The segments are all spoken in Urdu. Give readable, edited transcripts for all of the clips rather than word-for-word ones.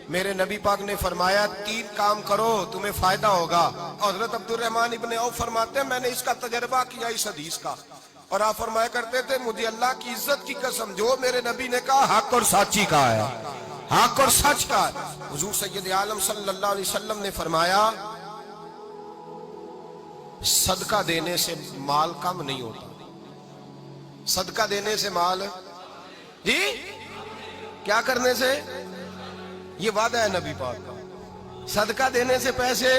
میرے نبی پاک نے فرمایا 3 کام کرو تمہیں فائدہ ہوگا. حضرت عبدالرحمن ابن عوف فرماتے ہیں میں نے اس کا تجربہ کیا اس حدیث کا, اور آپ فرمایا کرتے تھے مجھے اللہ کی عزت کی قسم جو میرے نبی نے کہا حق اور سچی کہا ہے, حق اور سچ کا. حضور سید عالم صلی اللہ علیہ وسلم نے فرمایا صدقہ دینے سے مال کم نہیں ہوتا. صدقہ دینے سے مال جی کیا کرنے سے, یہ وعدہ ہے نبی پاک کا. صدقہ دینے سے پیسے,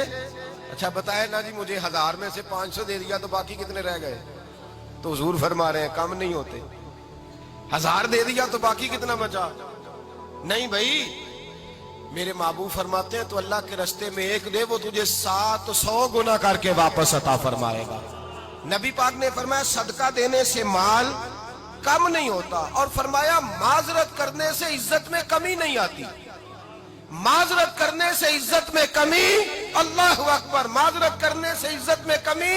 اچھا بتائے نا جی مجھے 1000 میں سے 500 دے دیا تو باقی کتنے رہ گئے, تو حضور فرما رہے ہیں کم نہیں ہوتے. 1000 دے دیا تو باقی کتنا بچا, نہیں بھائی. میرے محبوب فرماتے ہیں تو اللہ کے رستے میں 1 دے وہ تجھے 700 گنا کر کے واپس عطا فرمائے گا. نبی پاک نے فرمایا صدقہ دینے سے مال کم نہیں ہوتا, اور فرمایا معذرت کرنے سے عزت میں کمی نہیں آتی. معذرت کرنے سے عزت میں کمی, اللہ اکبر, معذرت کرنے سے عزت میں کمی.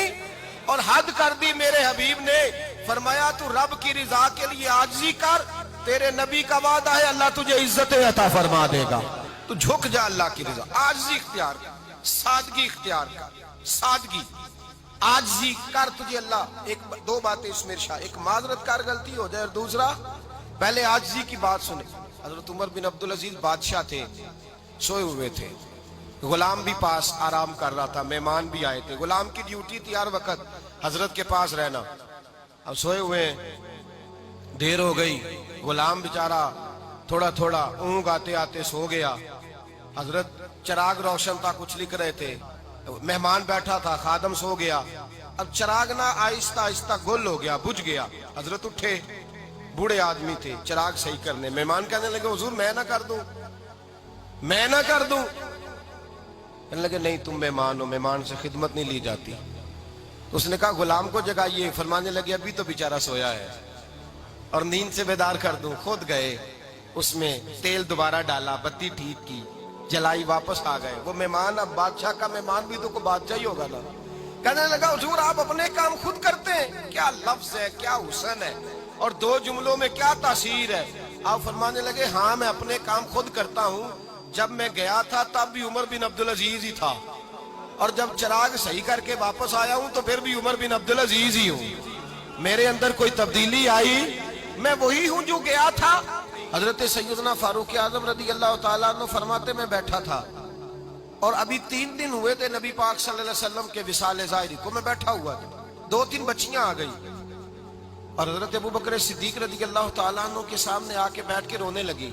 اور حد کر دی میرے حبیب نے, فرمایا تو رب کی رضا کے لیے عاجزی کر, تیرے نبی کا وعدہ ہے اللہ تجھے عزت عطا فرما دے گا. تو جھک جا اللہ کی رضا, عاجزی اختیار کر, سادگی اختیار کر, سادگی عاجزی کر, تجھے اللہ 2 باتیں اس میں ارشاد, ایک معذرت کر غلطی ہو جائے, اور دوسرا پہلے عاجزی کی بات سنے. حضرت عمر بن عبدالعزیز بادشاہ تھے, سوئے ہوئے تھے, غلام بھی پاس آرام کر رہا تھا, مہمان بھی آئے تھے. غلام کی ڈیوٹی تھی ہر وقت حضرت کے پاس رہنا. اب سوئے ہوئے دیر ہو گئی, غلام بیچارہ تھوڑا تھوڑا اونگ آتے آتے سو گیا. حضرت چراغ روشن تھا, کچھ لکھ رہے تھے, مہمان بیٹھا تھا, خادم سو گیا. اب چراغ نہ آہستہ آہستہ گل ہو گیا, بجھ گیا. حضرت اٹھے, بوڑھے آدمی تھے, چراغ صحیح کرنے. مہمان کہنے لگے حضور میں نہ کر دوں, میں نہ کر دوں. کہنے لگے نہیں تم مہمان ہو, مہمان سے خدمت نہیں لی جاتی. اس نے کہا غلام کو جگائیے. فرمانے لگے ابھی تو بیچارہ سویا ہے اور نیند سے بیدار کر دوں. خود گئے, اس میں تیل دوبارہ ڈالا, بتی ٹھیک کی, جلائی, واپس آ گئے. وہ مہمان, اب بادشاہ کا مہمان بھی تو کوئی بادشاہ ہی ہوگا نا. کہنے لگا حضور آپ اپنے کام خود کرتے ہیں, کیا لفظ ہے, کیا حسن ہے, اور 2 جملوں میں کیا تاثیر ہے. آپ فرمانے لگے ہاں میں اپنے کام خود کرتا ہوں. جب میں گیا تھا تب بھی عمر بن عبدالعزیز ہی تھا, اور جب چراغ صحیح کر کے واپس آیا ہوں تو پھر بھی عمر بن عبدالعزیز ہی ہوں. میرے اندر کوئی تبدیلی آئی, میں وہی ہوں جو گیا تھا. حضرت سیدنا فاروق اعظم رضی اللہ تعالیٰ عنہ فرماتے میں بیٹھا تھا, اور ابھی 3 دن ہوئے تھے نبی پاک صلی اللہ علیہ وسلم کے وصال ظاہری کو. میں بیٹھا ہوا تھا, 2-3 بچیاں آ گئی, اور حضرت ابو بکر صدیق رضی اللہ تعالیٰ عنہ کے سامنے آ کے بیٹھ کے رونے لگی.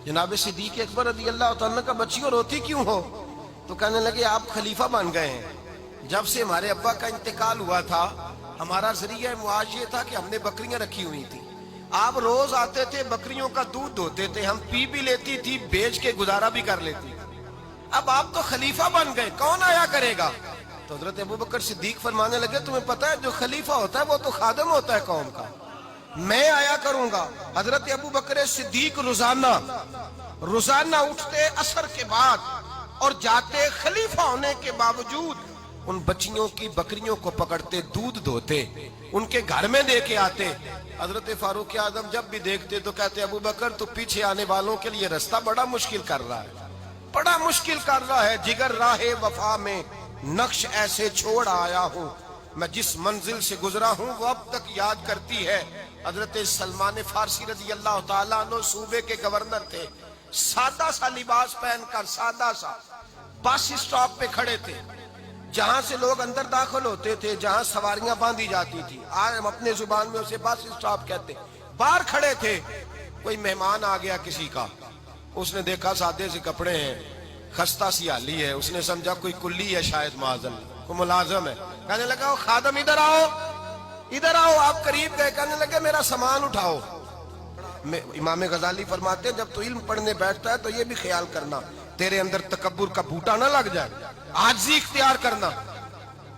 جناب صدیق اکبر رضی اللہ تعالیٰ عنہ کا بچیوں روتی کیوں ہو؟ تو کہنے لگے آپ خلیفہ بن گئے ہیں. جب سے ہمارے ابا کا انتقال ہوا تھا ہمارا ذریعہ معاش یہ تھا کہ ہم نے بکریاں رکھی ہوئی تھی. آپ روز آتے تھے, بکریوں کا دودھ دھوتے تھے, ہم پی بھی لیتی تھی, بیچ کے گزارا بھی کر لیتی. اب آپ تو خلیفہ بن گئے, کون آیا کرے گا؟ تو حضرت ابو بکر صدیق فرمانے لگے تمہیں پتہ ہے جو خلیفہ ہوتا ہے وہ تو خادم ہوتا ہے قوم کا, میں آیا کروں گا. حضرت ابو بکر صدیق روزانہ اٹھتے عصر کے بعد اور جاتے, خلیفہ ہونے کے باوجود ان بچیوں کی بکریوں کو پکڑتے, دودھ دھوتے, ان کے گھر میں دے کے آتے. حضرت فاروق اعظم جب بھی دیکھتے تو کہتے ابو بکر تو پیچھے آنے والوں کے لیے رستہ بڑا مشکل کر رہا ہے, بڑا مشکل کر رہا ہے. جگر راہ وفا میں نقش ایسے چھوڑ آیا ہوں, میں جس منزل سے گزرا ہوں وہ اب تک یاد کرتی ہے. حضرت سلمان فارسی رضی اللہ تعالیٰ عنہ صوبے کے گورنر تھے, سادہ سا لباس پہن کر, سادہ سا, بس اسٹاپ پہ کھڑے تھے, جہاں سے لوگ اندر داخل ہوتے تھے, جہاں سواریاں باندھی جاتی تھی, آج ہم اپنے زبان میں اسے بس اسٹاپ کہتے. باہر کھڑے تھے, کوئی مہمان آ گیا کسی کا, اس نے دیکھا سادے سے کپڑے ہیں, خستہ سی حالی ہے, اس نے سمجھا کوئی کلی ہے شاید, معاذ اللہ کوئی ملازم ہے. کہنے لگا خادم ادھر آؤ, ادھر آؤ. آپ قریب گئے, کہنے لگے میرا سامان اٹھاؤ. امام غزالی فرماتے ہیں جب تو علم پڑھنے بیٹھتا ہے تو یہ بھی خیال کرنا تیرے اندر تکبر کا بوٹا نہ لگ جائے, عاجزی اختیار کرنا.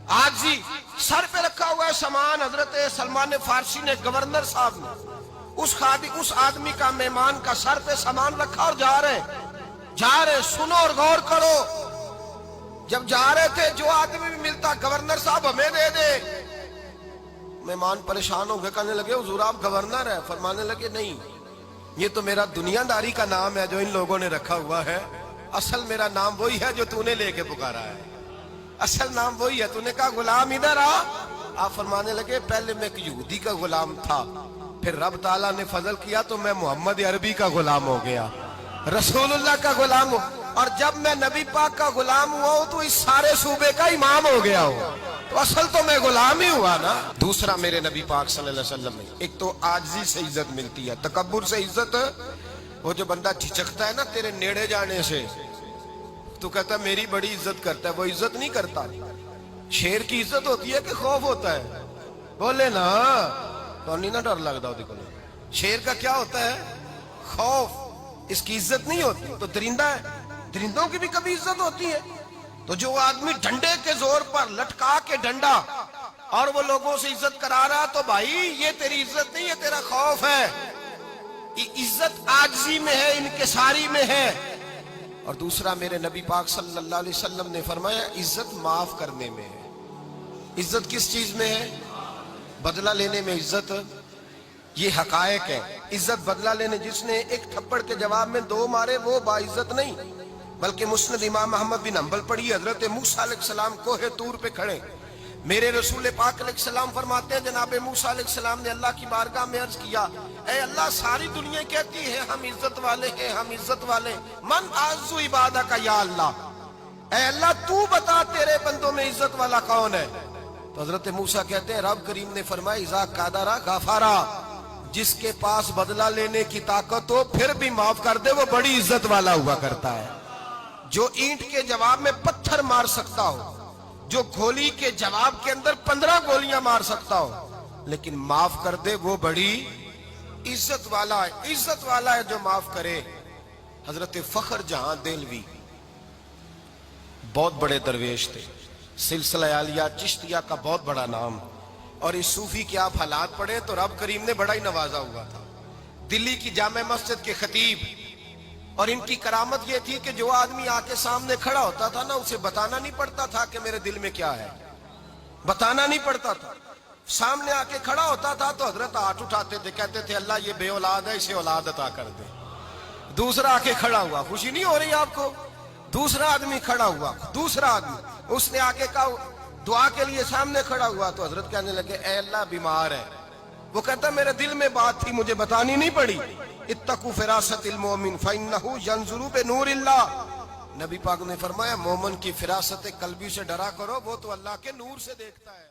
عاجزی, سر پہ رکھا ہوا ہے سامان. حضرت سلمان فارسی نے, گورنر صاحب نے, اس آدمی کا, مہمان کا سر پہ سامان رکھا اور جا رہے. سنو اور غور کرو. جب جا رہے تھے جو آدمی بھی ملتا گورنر صاحب ہمیں دے دے. مہمان پریشان ہو گئے, کہنے لگے حضور آپ گورنر ہیں؟ فرمانے لگے نہیں, یہ تو میرا دنیا داری کا نام ہے جو ان لوگوں نے رکھا ہوا ہے، اصل میرا نام وہی ہے جو تو نے لے کے پکارا ہے، اصل نام وہی ہے۔ تو نے کہا غلام ادھر آ، آپ فرمانے لگے پہلے میں ایک یہودی کا غلام تھا، پھر رب تعالیٰ نے فضل کیا تو میں محمد عربی کا غلام ہو گیا، رسول اللہ کا غلام ہو، اور جب میں نبی پاک کا غلام ہوا ہوں تو اس سارے صوبے کا امام ہو گیا ہوں، تو اصل تو میں غلام ہی ہوا نا۔ دوسرا میرے نبی پاک صلی اللہ علیہ وسلم میں ایک تو عاجزی سے عزت ملتی ہے، تکبر سے عزت، وہ جو بندہ جھجکتا ہے نا تیرے نیڑے جانے سے، تو کہتا ہے میری بڑی عزت کرتا ہے، وہ عزت نہیں کرتا۔ شیر کی عزت ہوتی ہے کہ خوف ہوتا ہے؟ بولے نا، تو نہیں نہ ڈر لگتا ہوتی کو۔ شیر کا کیا ہوتا ہے؟ خوف، اس کی عزت نہیں ہوتی۔ تو درندہ ہے، درندوں کی بھی کبھی عزت ہوتی ہے؟ تو جو آدمی ڈنڈے کے زور پر لٹکا کے ڈنڈا اور وہ لوگوں سے عزت کرا رہا، تو بھائی یہ تیری عزت نہیں، یہ تیرا خوف ہے۔ عزت عاجزی میں ہے، انکساری میں ہے۔ اور دوسرا میرے نبی پاک صلی اللہ علیہ وسلم نے فرمایا عزت معاف کرنے میں ہے۔ عزت کس چیز میں ہے؟ بدلہ لینے میں عزت۔ یہ حقائق ہے، عزت بدلہ لینے، جس نے ایک تھپڑ کے جواب میں 2 مارے وہ باعزت نہیں، بلکہ مسند امام احمد بن حنبل پڑھی، حضرت موسیٰ علیہ السلام کوہ طور پہ کھڑے، میرے رسول پاک علیہ السلام فرماتے ہیں جناب موسیٰ علیہ السلام نے اللہ کی بارگاہ میں عرض کیا، اے اللہ ساری دنیا کہتی ہے ہم عزت والے ہیں، ہم عزت والے، من اعز عبادک یا اللہ، اے اللہ تو بتا تیرے بندوں میں عزت والا کون ہے؟ تو حضرت موسیٰ کہتے ہیں رب کریم نے فرمایا اذا قادرا غفارا، جس کے پاس بدلہ لینے کی طاقت ہو پھر بھی معاف کر دے وہ بڑی عزت والا ہوا کرتا ہے۔ جو اینٹ کے جواب میں پتھر مار سکتا ہو، جو گولی کے جواب کے اندر 15 گولیاں مار سکتا ہو لیکن معاف کر دے وہ بڑی عزت والا ہے۔ عزت والا ہے جو معاف کرے۔ حضرت فخر جہاں دہلوی بہت بڑے درویش تھے، سلسلہ عالیہ چشتیہ کا بہت بڑا نام، اور اس صوفی کے آپ حالات پڑھیں تو رب کریم نے بڑا ہی نوازا ہوا تھا۔ دلی کی جامع مسجد کے خطیب، اور ان کی کرامت یہ تھی کہ جو آدمی آ کے سامنے کھڑا ہوتا تھا نا اسے بتانا نہیں پڑتا تھا کہ میرے دل میں کیا ہے، بتانا نہیں پڑتا تھا۔ سامنے آ کے کھڑا ہوتا تھا تو حضرت ہاتھ اٹھاتے تھے، کہتے تھے اللہ یہ بے اولاد ہے اسے اولاد عطا کر دے۔ دوسرا آ کے کھڑا ہوا، خوشی نہیں ہو رہی آپ کو؟ دوسرا آدمی کھڑا ہوا، دوسرا آدمی، اس نے آ کے کہا دعا کے لیے سامنے کھڑا ہوا تو حضرت کہنے لگے اے اللہ بیمار ہے، وہ کہتا میرے دل میں بات تھی مجھے بتانی نہیں پڑی، اتقوا فراست المومن فإنہ ینظر بنور اللہ، نبی پاک نے فرمایا مومن کی فراست قلبی سے ڈرا کرو، وہ تو اللہ کے نور سے دیکھتا ہے۔